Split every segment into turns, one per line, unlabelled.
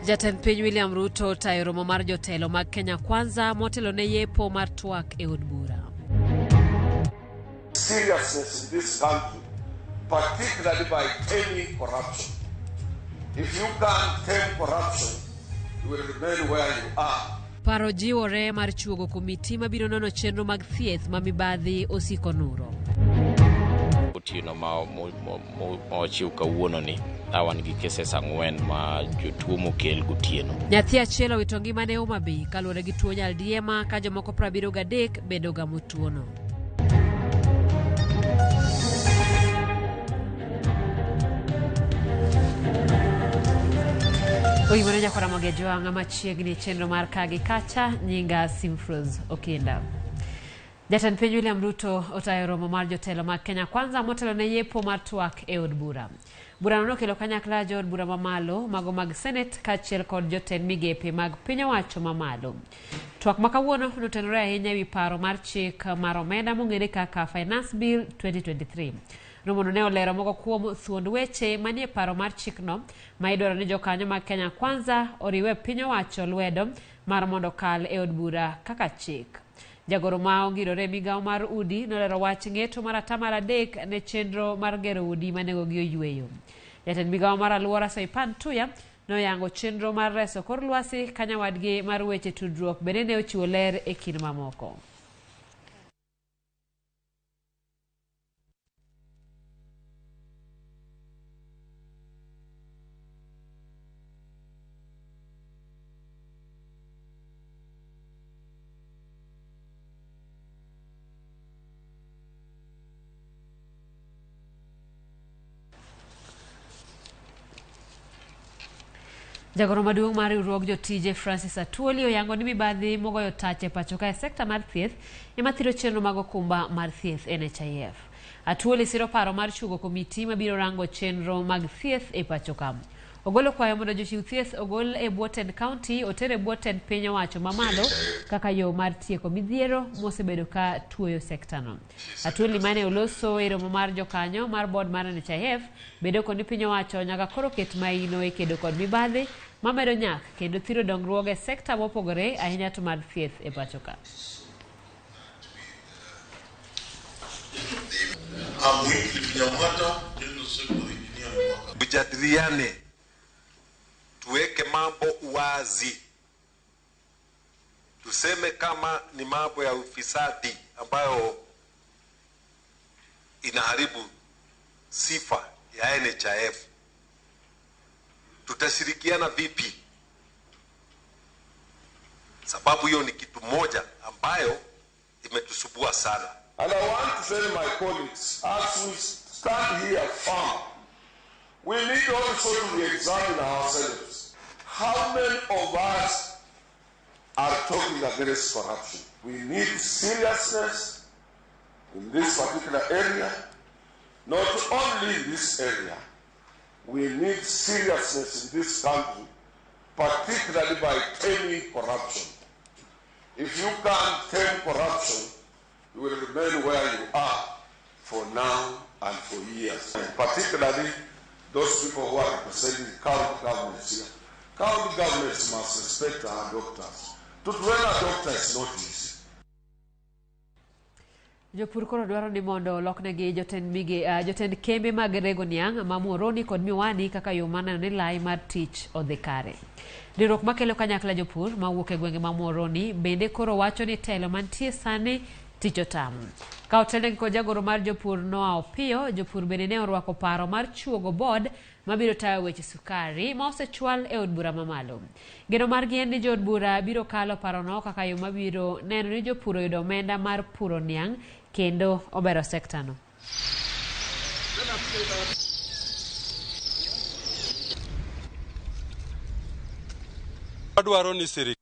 Jatend piny William Ruto tayo romo mar jotelo mag Kenya Kwanza motelo ne yepo mar twak e od bura.
Seriousness in this country, particularly by taming corruption. If you can't tame corruption, you will remain where you are.
Paro jiwore mar chuogo komiti mabiro nono chenro mag thieth ma mibadhi osiko nuro.
Otieno ma chiw kawuono ni tawan gi cases 4 ma jotuo mokel gotieno.
Nyathi achiel owito ngimane Homa Bay kaluwore gi tuo nyaldiema ka jomoko 73 bedo ga motuono. Oyimone nyako Ramogi joanga machiegni chenro mar kagi kacha nyinga Simfroz Okinda. Jatend piny William Ruto otayo romo mar jotelo mag Kenya Kwanza motelo ne yepo mar twak e od bura. Bura no kelo kanyakla jo od bura mamalo mago mag Senate kaachiel kod jotend migepe mag piny owacho mamalo. Twak makawuono notenore ahinya ewi paro mar chik mar omenda mong'ere kaka Finance Bill 2023. Romono ne olero moko kuom thuond weche manie paro mar chikno ma idwaro ni jokanyo mag Kenya Kwanza oriwe piny owacho lwedo mar mondo kal e od bura kaka chik. Jagoro ma ongirore migawo mar udi nolero wach ng'eto mar 3 ne chenro mar gero udi manegogi oyweyo. Jatend migawo mar alwora Soipan Tuya noyango chenro mar reso kor lwasi ka nyawadgi mar weche tudruok bende ne ochiwo ler e kind mamoko. Jagoro maduong' mar riwruog jotije Francis Atwoli oyango ni mibadhi mogoyo tach e pacho ka e sekta mar thieth ema thiro chenro mag okumba mar thieth NHIF. Atwoli siro paro mar chugo komiti mabiro rango chenro mag thieth e pacho ka. Ogolo kwayo mondo jochiw thieth ogol e Bwoten County otere Bwoten piny owacho mamalo kaka yo mar tieko midhiero mosebedo ka tuoyo sekta no. Atwoli mane oloso e romo mar jokanyo mar board mar NHIF bedo koni piny owacho nyaka koro ket maino e kedo kod mibadhi mamedo nyak kendo thiro dongruoge sekta mopogore ahinya to mar thieth e pacho ka.
Tujadiliane, tuweke mambo wazi, tuseme kama ni mambo ya ufisadi ambayo inaharibu sifa ya NHIF, tutashirikiana vipi? Sababu hiyo ni kitu moja ambayo imetusubua sana. And I want to tell my colleagues, as we stand here firm, we need also to re-examine ourselves. How many of us are talking against corruption? We need seriousness in this particular area, not only in this area. We need seriousness in this country, particularly by taming corruption. If you can't tame corruption, you will remain where you are for now and for years. And particularly those people who are representing county governments here. County governments must respect our doctors. To train a doctor is not easy.
Jopur koro dwaro ni mondo loknegi jotend kembe mag rego niang' ma Muhoroni kod Miwani kaka yo maneno ni lai mar tich odhi kare. Riwruok makelo kanyakla jopur ma wuok e gwenge ma Muhoroni bende koro wacho ni telo mantie sani tich otamu. Ka otelnegi kod jagoro mar jopur Noah Opiyo, jopur bende ne orwako paro mar chuogo board mabiro tayo weche sukari ma osechwal e od bura mamalo. Geno margi en ni jo od bura biro kalo parono kaka yo mabiro neno ni jopur oyudo omenda mar puro niang' kendo obero sekta no.
Adwaro ni sirikal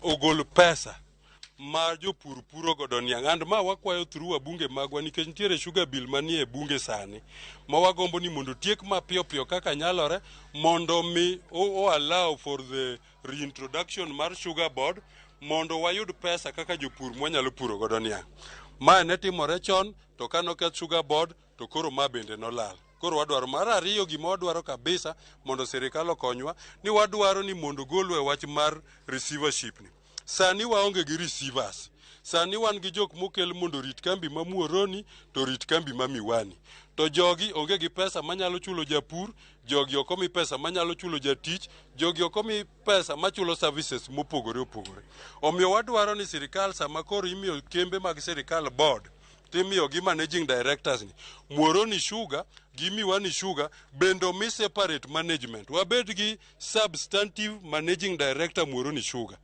ogol pesa ma jopur puro godo niang'. And ma wakwayo through bunge magwa nikech nitiere sugar bill manie bunge sani ma wagombo ni mondo tiek mapiyo piyo kaka nyalore mondo mi allow for the reintroduction mar sugar board mondo wayud pesa kaka jopur mwanyalo puro godo niang'. Ma ne timore chon to kanoketh sugar board to koro ma bende nolal. Koro wadwaro mar ariyo gima wadwaro kabisa mondo sirikal okonywa ni wadwaro ni mondo golwe wach mar receivership ni. Sani waonge gi receivers. Sani wan gi jok mokel mondo rit kambi ma Muoroni to rit kambi ma Miwani. To jogi onge gi pesa manyalo chulo japur, jogi okomi pesa manyalo chulo jatich, jogi okomi pesa machulo services mopogore opogore. Omiyo wadwaro ni sirikal sama koro imiyo kembe mag sirikal board, timiyo gi managing directors ni. Muoroni Sugar gi Miwani Sugar bendo mi separate management. Wabed gi substantive managing director Muoroni Sugar.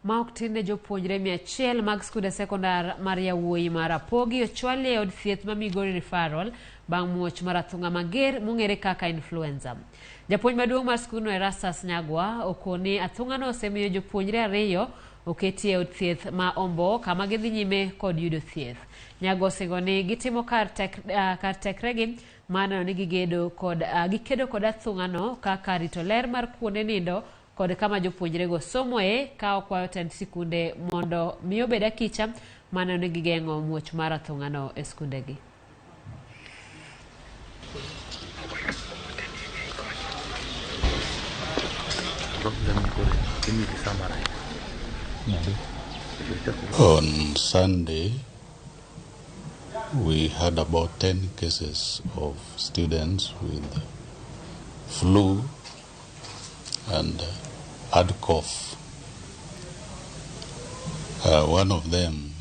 Ma ok tin ne jopuonjre 100 mag skunde sekondar mar yawuoyi mar Ramogi ochwal e od thieth ma Migori referral bang' muoch mar athung'a mager mong'ere kaka influenza. Japuonj maduong' mar skundno Erastus Nyagwa okoni athung'ano osemiyo jopuonjre 2 oketi e od thieth ma Ombo kama gidhi nyime kod yudo thieth. Nyagwa osingo ni gitimo kar tekregi maneno ni gikedo kod athung'ano kaka rito ler mar kuonde nindo kod kama jopuonjre go somoe ka okwayo tend sikunde mondo miyo beda kicha maneno ni gigeng'o muoch mar athung'ano e skundegi.
On Sunday, we had about 10 cases of students with flu and had cough. One of them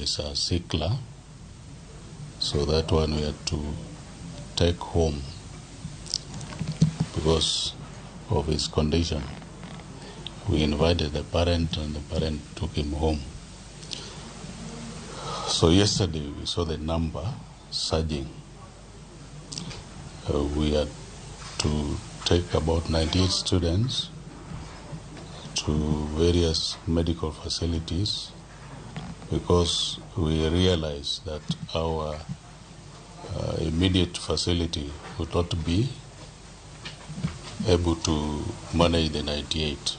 is a sickler, so that one we had to take home because of his condition. We invited the parent and the parent took him home. So yesterday we saw the number surging. We had to take about 98 students to various medical facilities because we realized that our immediate facility would not be able to manage the 98.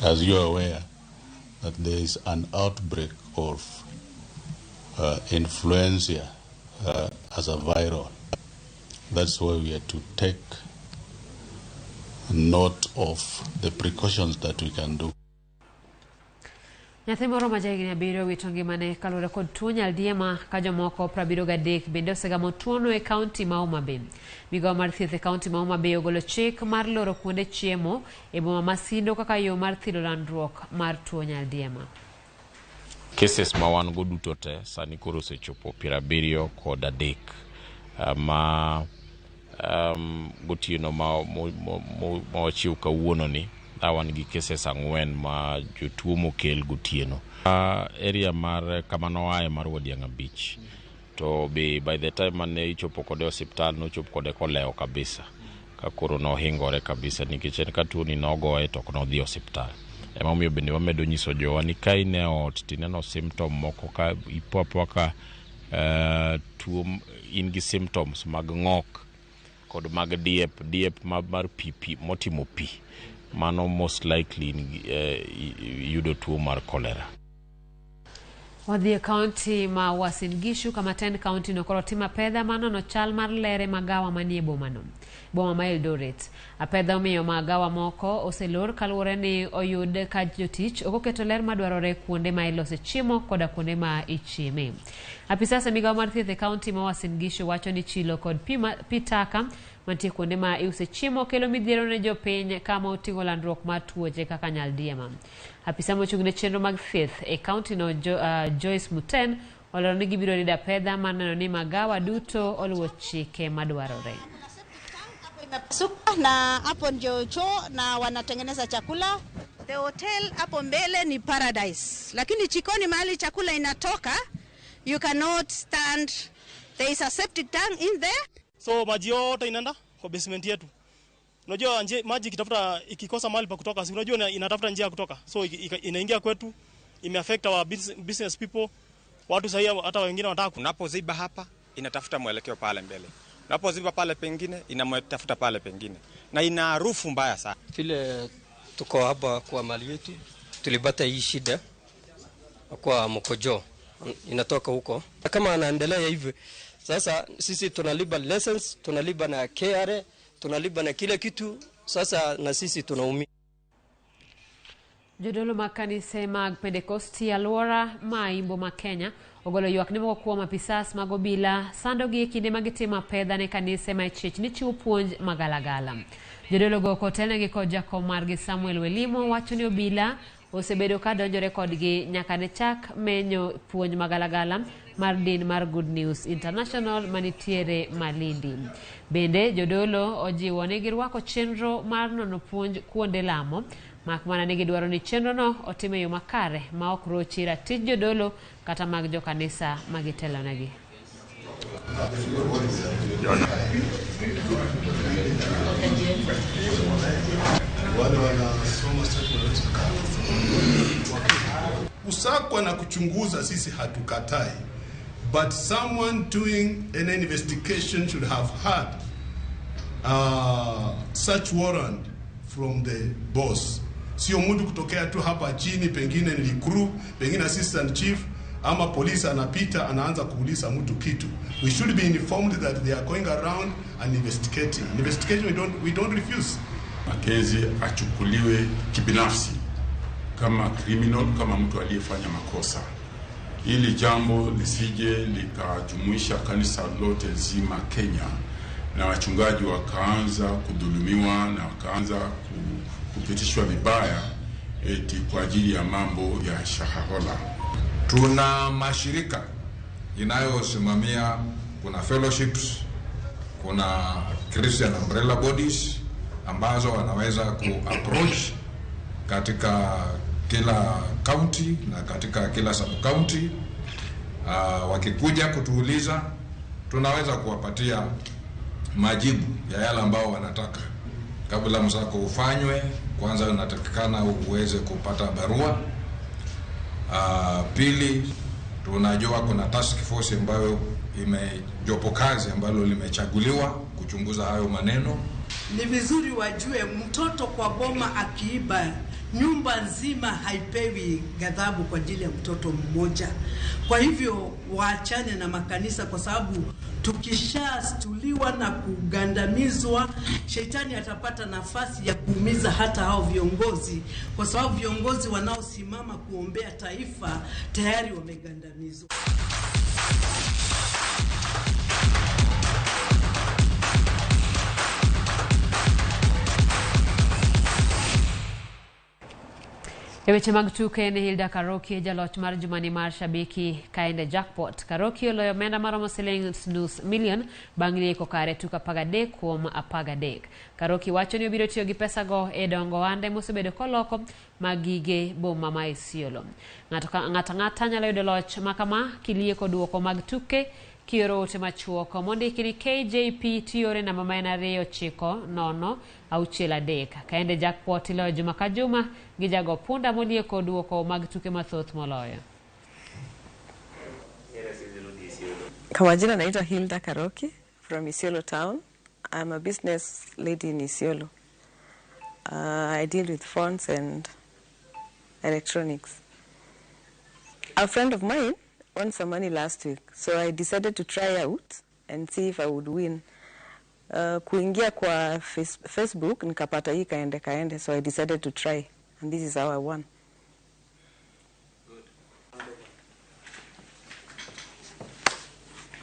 As you are aware that there is an outbreak of influenza as a viral. That's why we had to take note of the precautions that we can do.
Nyathi moro ma jahigni 7 wito ngimane kaluwore kod tuo nyaldiema ka jomoko 73 bende osegamo tuono e kaunti ma Homa Bay. Migawo mar thieth e kaunti ma Homa Bay ogolo chik mar loro kuonde chiemo e boma ma Sindo kaka yo mar thiro landruok mar tuo nyaldiema.
Cases ma wan go duto te sani koro osechopo 73 ma gotieno ma wachiw kawuono ni wan gi cases 4 ma jotuo mokel gotieno. Area mar kamano aye mar Wadiang'a Beach to be by the time mane ichopo kode osiptal nochopo kode koleo kabisa ka koro nohingore kabisa nikech en ka tuo ni nogoye to ok nodhi osiptal. Ema omiyo bende wamedo nyiso jowa ni ka in e ot tineno symptom moko ka ipo ka tuo in gi symptoms mag ng'ok kod mag diep mar pipi motimo pi, mano most likely yudo tuo mar cholera.
Wadhi e kaunti ma Uasin Gishu kama tend kaunti no koro timo apedha manono chal mar lere magawa manie bomano. Boma ma Eldoret. Apedha omiyo magawa moko oselor kaluwore ni oyud ka jotich ok oketo ler madwarore kuonde ma ilose chiemo koda kuonde ma ichieme. Apisas migawo mar thieth e kaunti ma Uasin Gishu wacho ni chilo kod pi taka mantie kuonde ma iuse chiemo kelo midhiero ne jopiny kama oting'o landruok mar tuoche kaka nyaldiema. Apisa mochung' ne chenro mag thieth e kaunti no Joyce Muten olero ni gibiro rito apedha maneno ni magawa duto oluwo chike madwarore.
Na hapo ndio choo na wanatengeneza chakula. The hotel hapo mbele ni paradise. Lakini chikoni mahali chakula inatoka, you cannot stand. There is a septic tank in there.
So maji yote inaenda kwa basement yetu. Unajua maji ikikosa mahali pa kutoka, unajua inatafuta njia ya kutoka. So inaingia kwetu, imeaffect our business people. Watu sasa hata wengine wanataka
unapoziba hapa inatafuta mwelekeo pale mbele. Unapoziba pale pengine inatafuta pale pengine. Na ina harufu mbaya sana.
Vile tuko hapa kwa mali yetu tulipata hii shida kwa mkojo inatoka huko. Kama anaendelea hivi, sasa sisi tunalipa lessons, tunalipa na KRA, tunalipa na kila kitu, sasa na sisi tunaumia.
Jodolo makanise mag Pentecosti alwora maimbo ma Kenya ogolo ywak ne moko kuom apisas mag obila sandogi e kinde magitimo pedha ne kanise ma chich ni chiwo puonj magalagala. Jodolo go kotelnegi kod jakom margi Samuel Welimo wacho ni obila osebedo ka donjore kodgi nyaka ne chak menyo puonj magalagala mar din mar Good News International manitiere Malindi. Bende jodolo ojiwo ni girwako chenro mar nono puonj kuonde lamo, mak mana ni gidwaro ni chenro no otime yo makare ma ok rochi ratich jodolo kata mag jo kanisa magitelonegi.
Kusakwa na kuchunguza sisi hatukatai, but someone doing an investigation should have had such warrant from the boss. Sio mtu kutokea tu hapa chini, pengine ni crew, pengine assistant chief ama polisi anapita anaanza kuuliza mtu kitu. We should be informed that they are going around and investigating. Investigation we don't refuse.
Makezi achukuliwe kibinafsi kama criminal, kama mtu aliyefanya makosa. Ili jambo lisije likajumuisha kanisa lote zima Kenya na wachungaji wakaanza kudhulumiwa na wakaanza kupitishwa vibaya eti kwa ajili ya mambo ya shahahola.
Tuna mashirika inayosimamia, kuna fellowships, kuna Christian umbrella bodies ambazo wanaweza ku-approach katika kila county na katika kila sub-county. Wakikuja kutuuliza, tunaweza kuwapatia majibu ya yale ambao wanataka. Kabla msako ufanywe, kwanza unatakikana uweze kupata barua. Pili, tunajua kuna task force ambayo jopo kazi ambalo limechaguliwa kuchunguza hayo maneno.
Ni vizuri wajue mtoto kwa boma akiiba, nyumba nzima haipewi ghadhabu kwa ajili ya mtoto mmoja. Kwa hivyo waachane na makanisa, kwa sababu tukishastuliwa na kugandamizwa, shetani atapata nafasi ya kuumiza hata hao viongozi, kwa sababu viongozi wanaosimama kuombea taifa tayari wamegandamizwa.
Weche mag tuke ni Hilda Karoki jaloch mar jumani mar shabiki kaende jackpot. Karoki oloyo omenda maromo $9 bang' rieko kare tuka 13 kuom 13. Karoki wacho ni obiro tiyo gi pesago e dongo ande mosebedo koloko magige boma ma Isiolo. Ng'ata nyalo yudo loch makama kilieko duoko mag tuke kioro ote machuoko mondiki ni KJP tiore na mama en 29063. Kaende jackpot ilo juma ka juma gi jago punda molieko duoko mag tuke mathoth moloyo.
Kwa majina naitwa Hilda Karoki from Isiolo town. I'm a business lady in Isiolo. I deal with phones and electronics. A friend of mine won some money last week, so I decided to try out and see if I would win. Kuingia kwa Facebook nikapata hii kaende, so I decided to try, and this is how I won.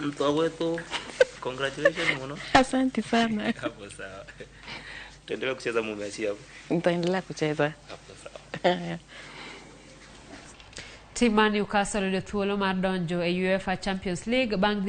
Mtowetu, congratulations muno.
Asante sana.
Hapo sawa. Tuendelee kucheza mumechi hapo.
Nitaendelea kucheza.
Hapo sawa.
Team Man Newcastle ndio thuolo mar donjo e UEFA Champions League bang